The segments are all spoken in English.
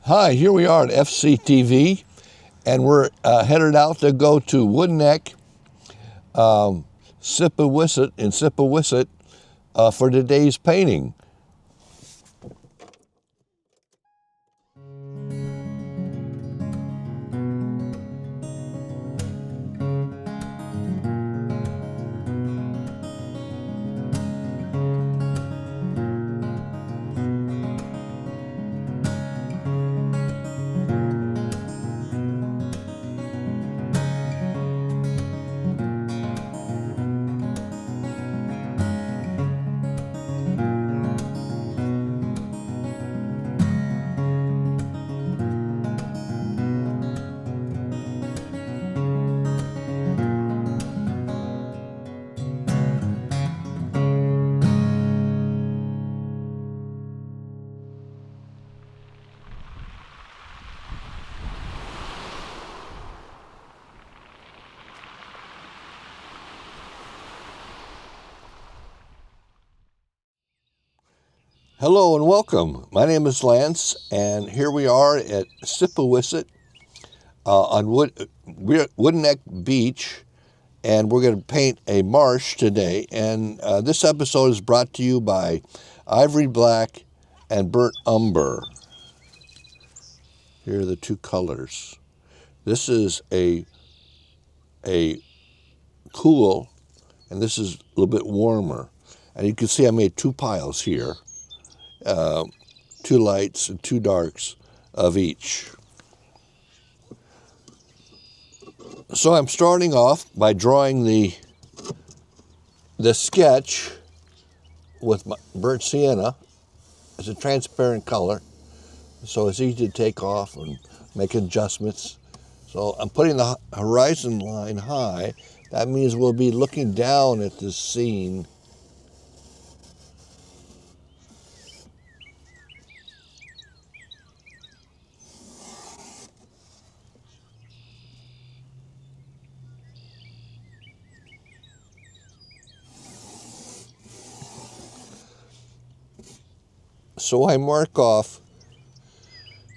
Hi, here we are at FCTV, and we're headed out to go to Wood Neck, Sippewissett in Sippewissett for today's painting. Hello and welcome. My name is Lance, and here we are at Sippewissett on Wood Neck Beach, and we're going to paint a marsh today. And this episode is brought to you by Ivory Black and Burnt Umber. Here are the two colors. This is a cool, and this is a little bit warmer. And you can see I made two piles here. Two lights and two darks of each. So I'm starting off by drawing the sketch with my burnt sienna. It's a transparent color, so it's easy to take off and make adjustments. So I'm putting the horizon line high. That means we'll be looking down at this scene. So I mark off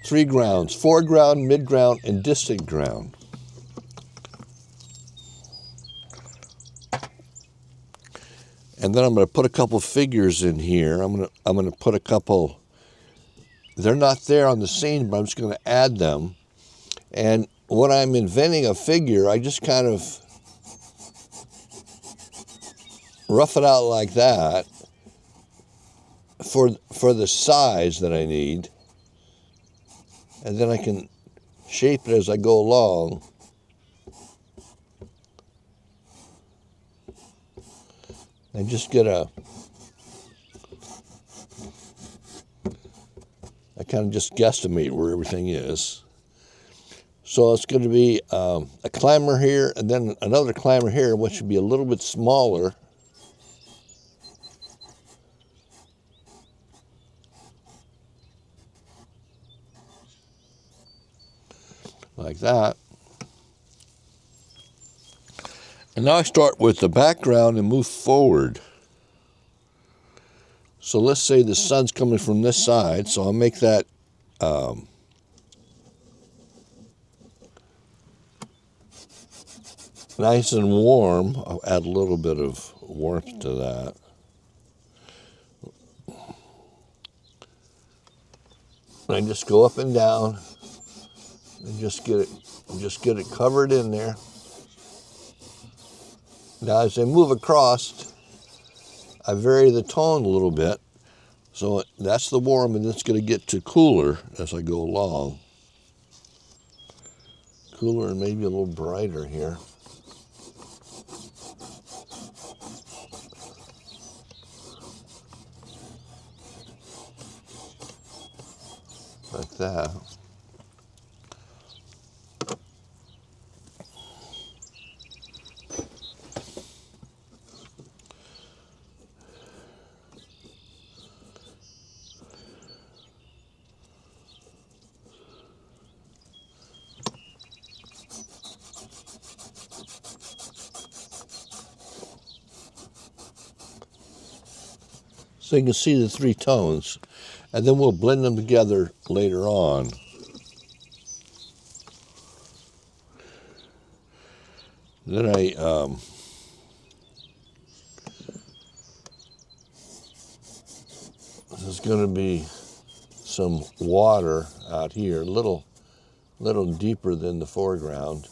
3 grounds: foreground, midground, and distant ground. And then I'm going to put a couple figures in here. I'm going to put a couple. They're not there on the scene, but I'm just going to add them. And when I'm inventing a figure, I just kind of rough it out like that for the size that I need. And then I can shape it as I go along. And just I kind of just guesstimate where everything is. So it's going to be a clammer here, and then another clammer here, which should be a little bit smaller. Like that. And now I start with the background and move forward. So let's say the sun's coming from this side, so I'll make that nice and warm. I'll add a little bit of warmth to that. And I just go up and down and just get it covered in there. Now as I move across, I vary the tone a little bit. So that's the warm, and it's going to get to cooler as I go along. Cooler and maybe a little brighter here. Like that. So you can see the 3 tones, and then we'll blend them together later on. Then there's going to be some water out here, a little deeper than the foreground.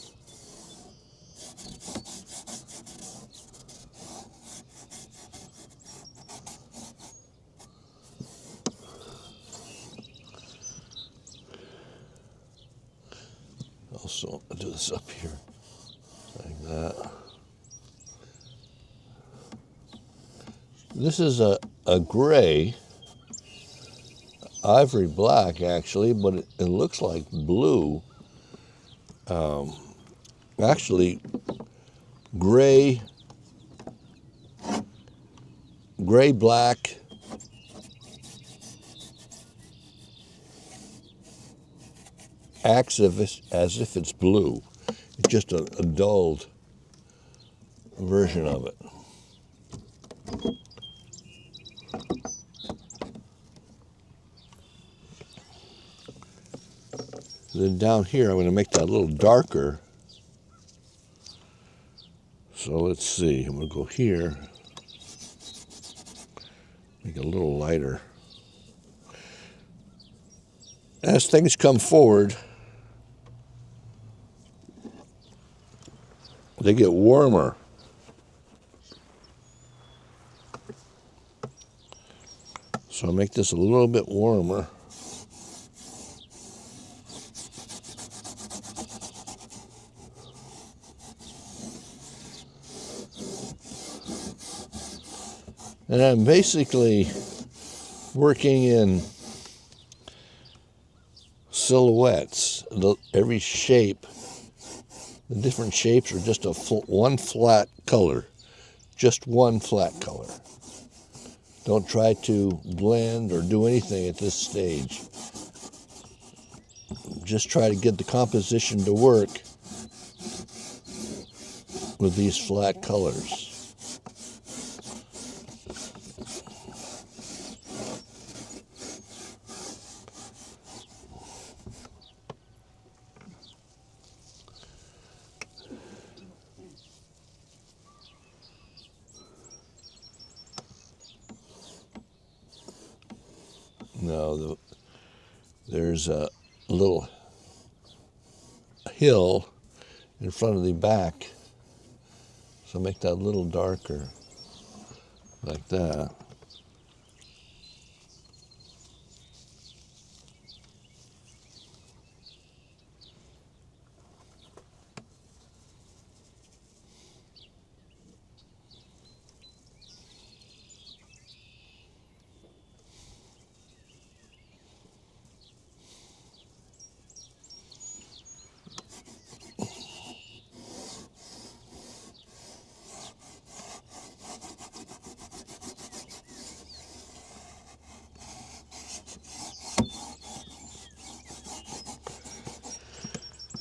Also, I'll do this up here like that. This is a gray, ivory black actually, but it looks like blue. Actually, gray, black, acts as if it's blue. It's just a dulled version of it. Then down here, I'm going to make that a little darker. So let's see, I'm going to go here, make it a little lighter. As things come forward, they get warmer. So I'll make this a little bit warmer. And I'm basically working in silhouettes. Every shape, the different shapes are just one flat color. Just one flat color. Don't try to blend or do anything at this stage. Just try to get the composition to work with these flat colors. Now, there's a little hill in front of the back, so make that a little darker, like that.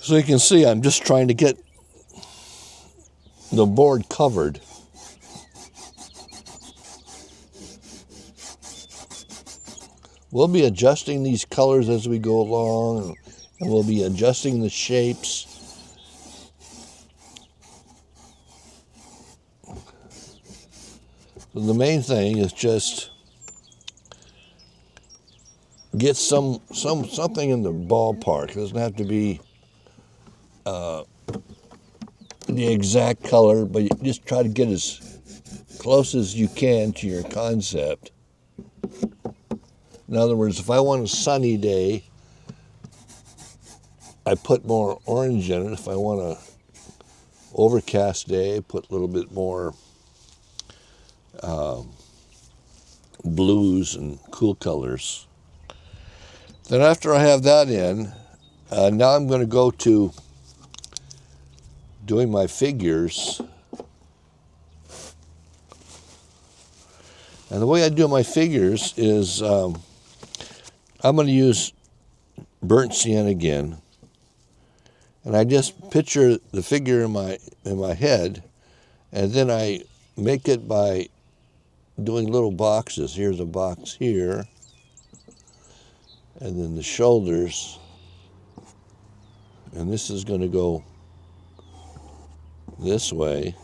So you can see I'm just trying to get the board covered. We'll be adjusting these colors as we go along, and we'll be adjusting the shapes. So the main thing is just get something in the ballpark. It doesn't have to be the exact color, but you just try to get as close as you can to your concept. In other words, if I want a sunny day, I put more orange in it. If I want an overcast day, I put a little bit more blues and cool colors. Then after I have that in, now I'm going to go to doing my figures. And the way I do my figures is I'm going to use burnt sienna again. And I just picture the figure in my head, and then I make it by doing little boxes. Here's a box here, and then the shoulders, and this is going to go this way,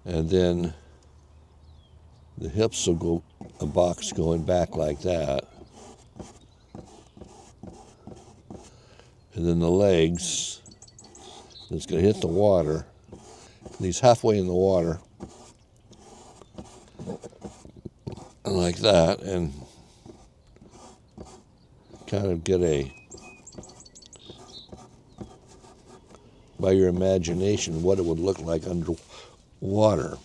and then the hips will go a box going back like that, and then the legs, it's going to hit the water. He's halfway in the water, like that, and kind of get by your imagination, what it would look like underwater,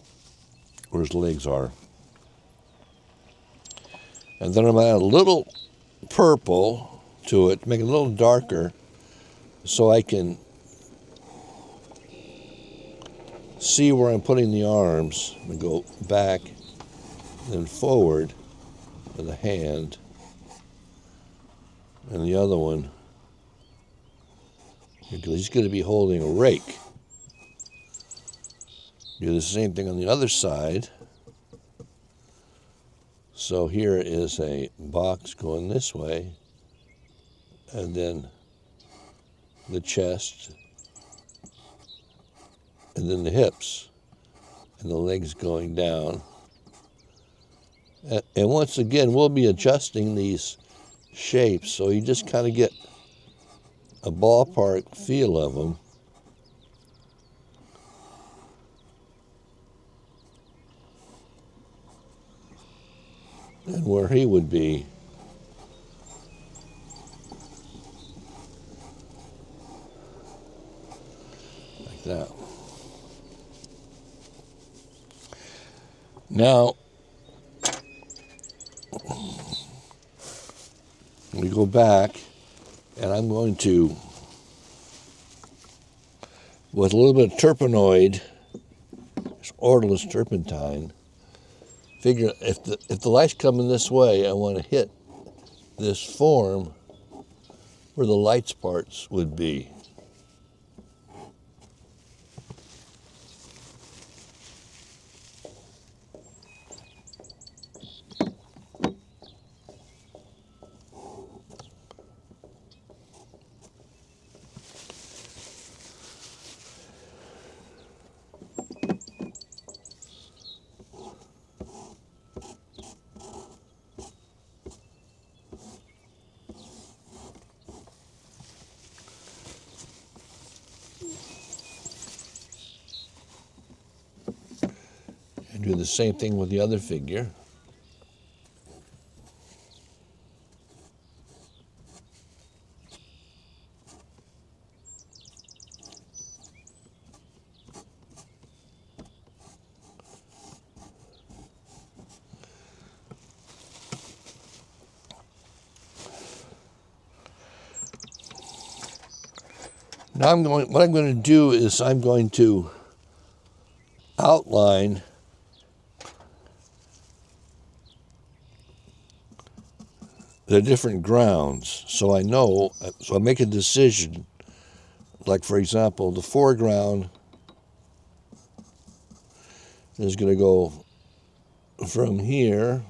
where his legs are. And then I'm going to add a little purple to it, make it a little darker, so I can see where I'm putting the arms. I'm going to go back, then forward with the hand, and the other one, he's going to be holding a rake. Do the same thing on the other side. So here is a box going this way, and then the chest, and then the hips, and the legs going down. And once again, we'll be adjusting these shapes, so you just kind of get a ballpark feel of them. And where he would be. Like that. Now, we go back, and I'm going to, with a little bit of turpenoid, odorless turpentine, figure if the light's coming this way, I want to hit this form where the lights parts would be. And do the same thing with the other figure. Now what I'm going to do is I'm going to outline the different grounds, so I know, so I make a decision. Like, for example, the foreground is going to go from here,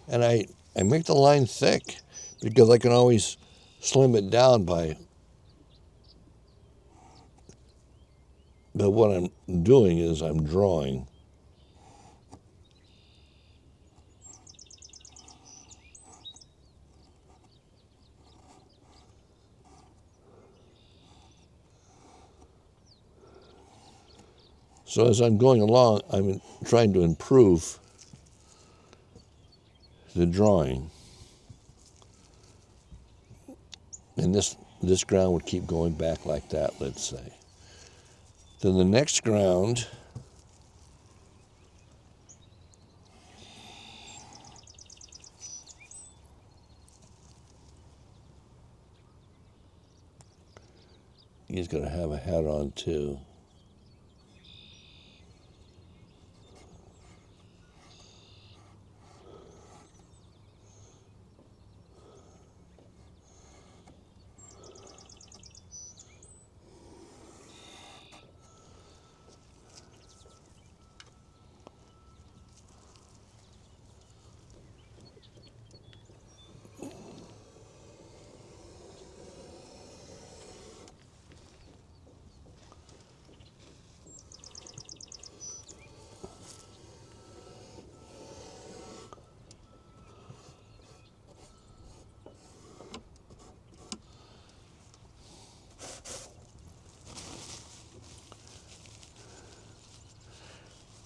and I make the line thick because I can always slim it down by what I'm doing is I'm drawing. So as I'm going along, I'm trying to improve the drawing. And this ground would keep going back like that, let's say. Then the next ground he's going to have a hat on too.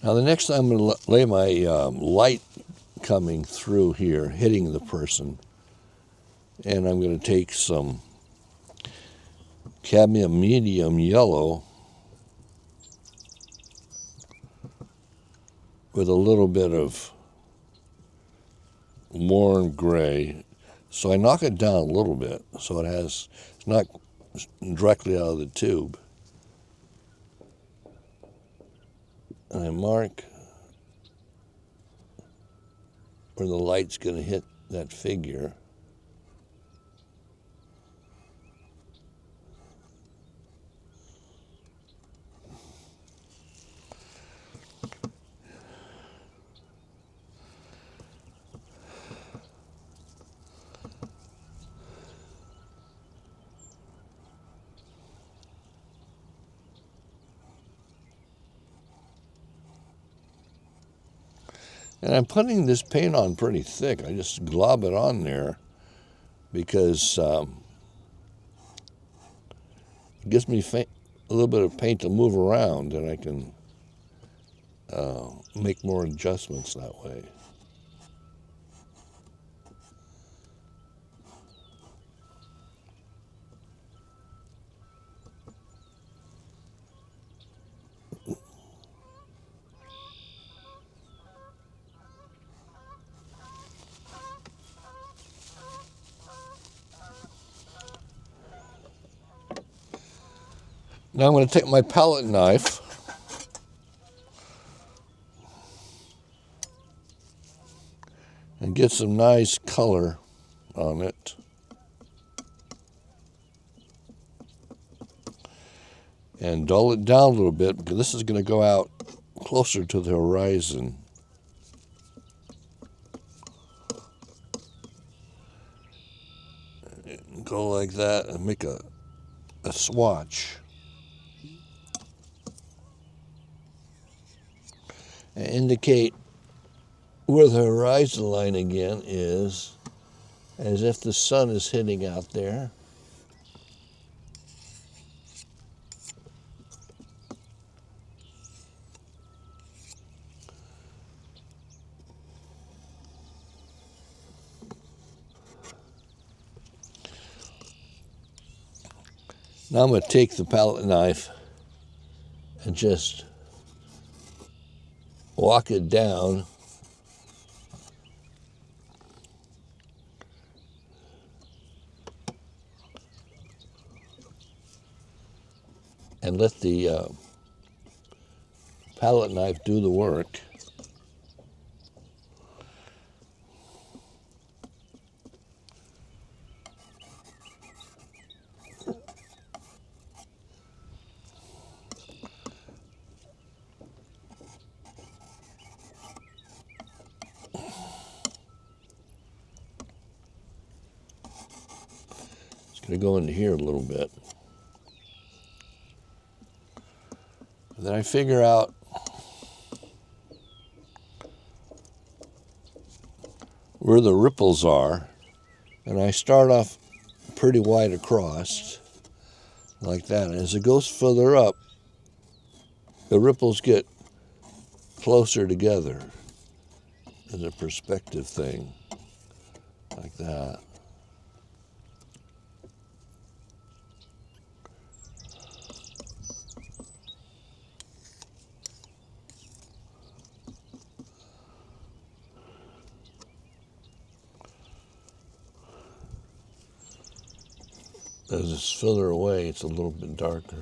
Now the next time I'm going to lay my light coming through here, hitting the person, and I'm going to take some cadmium medium yellow with a little bit of warm gray. So I knock it down a little bit so it's not directly out of the tube. And I mark where the light's going to hit that figure. And I'm putting this paint on pretty thick. I just glob it on there because it gives me a little bit of paint to move around, and I can make more adjustments that way. Now I'm going to take my palette knife and get some nice color on it. And dull it down a little bit because this is going to go out closer to the horizon. Go like that and make a swatch. And indicate where the horizon line again is, as if the sun is hitting out there. Now I'm going to take the palette knife and just walk it down and let the palette knife do the work. Going to go into here a little bit. And then I figure out where the ripples are, and I start off pretty wide across, like that. And as it goes further up, the ripples get closer together as a perspective thing, like that. As it's further away, it's a little bit darker.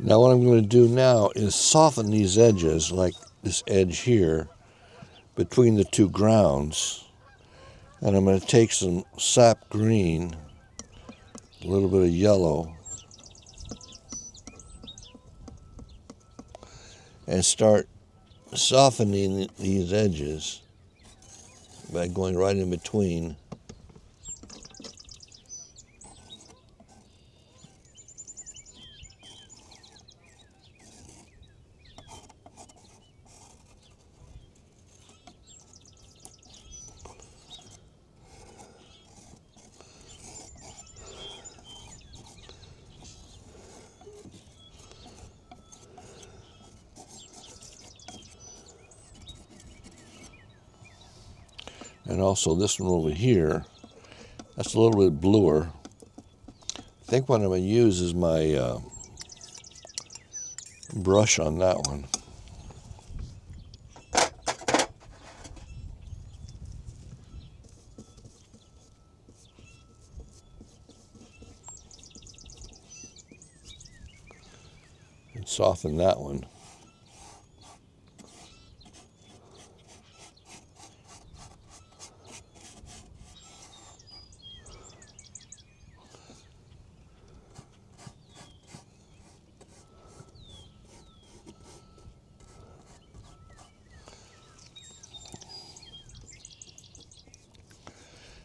Now what I'm going to do now is soften these edges, like this edge here, between the two grounds. And I'm going to take some sap green, a little bit of yellow, and start softening these edges. by going right in between. And also this one over here, that's a little bit bluer. I think what I'm going to use is my brush on that one. And soften that one.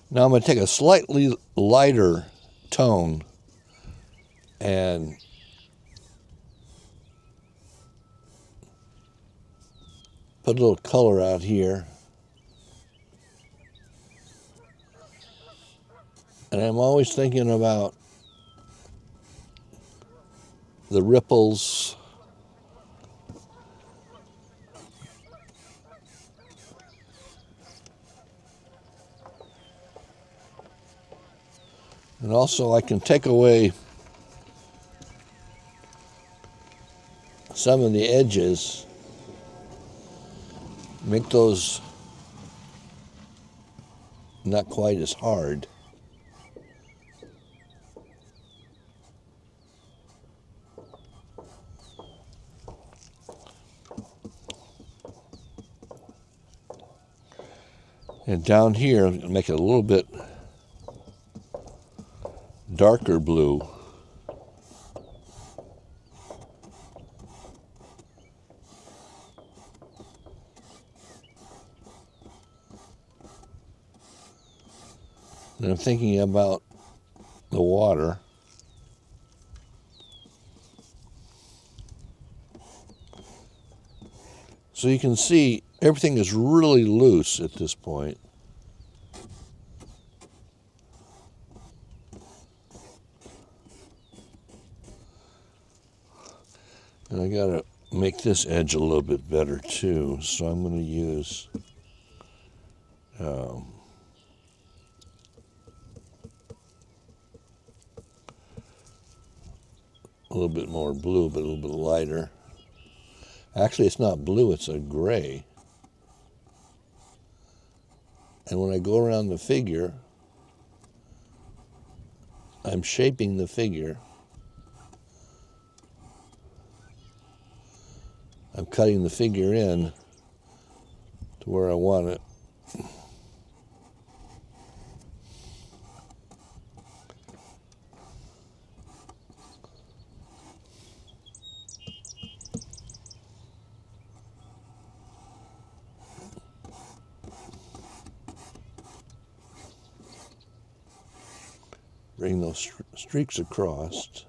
Now I'm going to take a slightly lighter tone and put a little color out here. And I'm always thinking about the ripples. And also I can take away some of the edges, make those not quite as hard. And down here, make it a little bit darker blue. And I'm thinking about the water. So you can see everything is really loose at this point. And I gotta make this edge a little bit better too, so I'm gonna use a little bit more blue, but a little bit lighter. Actually, it's not blue, it's a gray. And when I go around the figure, I'm shaping the figure. I'm cutting the figure in to where I want it. Bring those streaks across.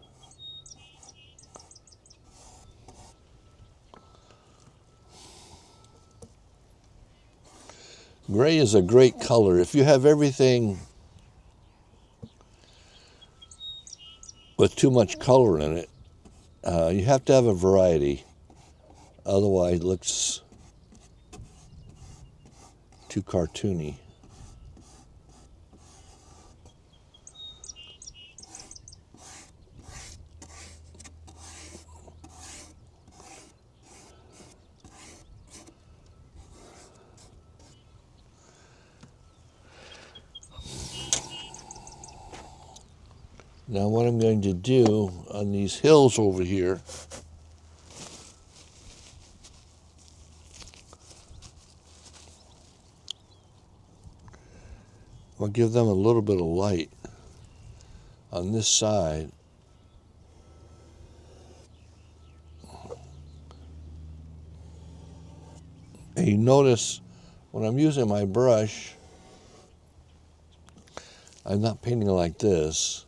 Gray is a great color. If you have everything with too much color in it, you have to have a variety. Otherwise, it looks too cartoony. Now what I'm going to do on these hills over here, I'll give them a little bit of light on this side. And you notice when I'm using my brush, I'm not painting like this.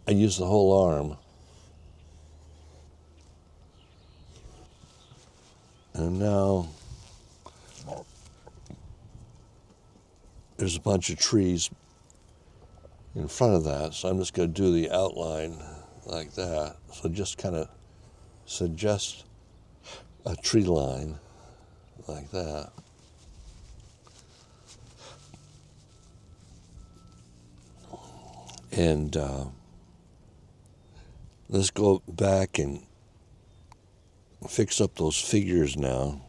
I use the whole arm. And now there's a bunch of trees in front of that, so I'm just going to do the outline like that. So just kind of suggest a tree line like that. And let's go back and fix up those figures now.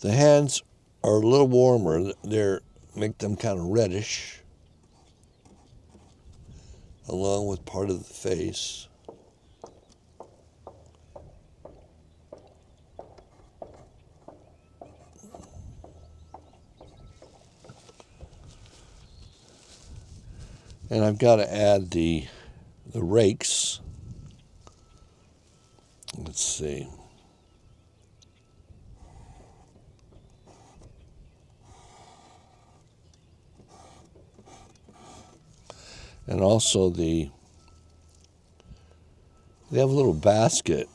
The hands are a little warmer. They're make them kind of reddish, along with part of the face. And I've got to add the rakes. Let's see. And also they have a little basket,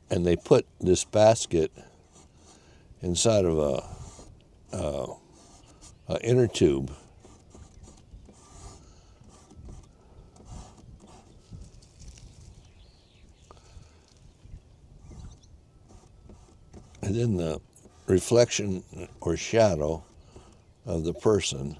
and they put this basket inside of a inner tube. And then the reflection or shadow of the person.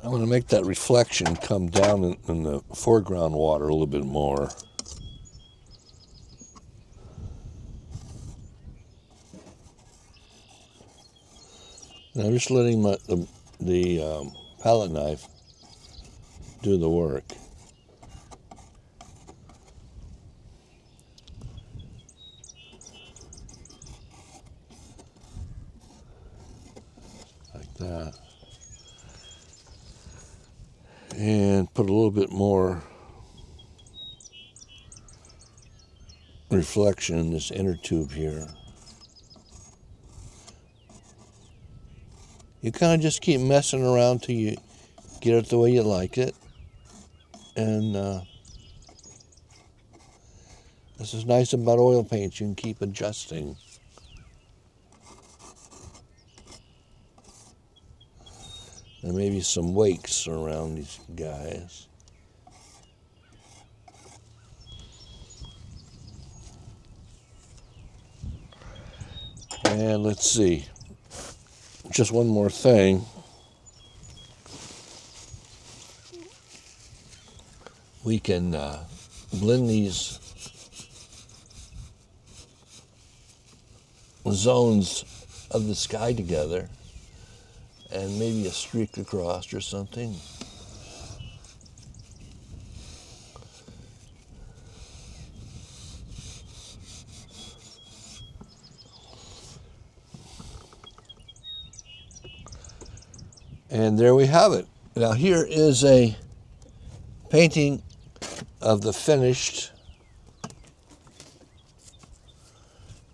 I'm going to make that reflection come down in the foreground water a little bit more. And I'm just letting the palette knife do the work. Like that. And put a little bit more reflection in this inner tube here. You kind of just keep messing around till you get it the way you like it. And this is nice about oil paints. You can keep adjusting. And maybe some wakes around these guys. And let's see. Just one more thing. We can blend these zones of the sky together, and maybe a streak across or something. And there we have it. Now here is a painting of the finished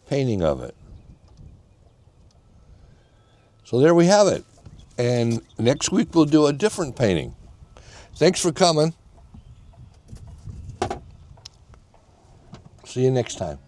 painting of it. So there we have it. And next week we'll do a different painting. Thanks for coming. See you next time.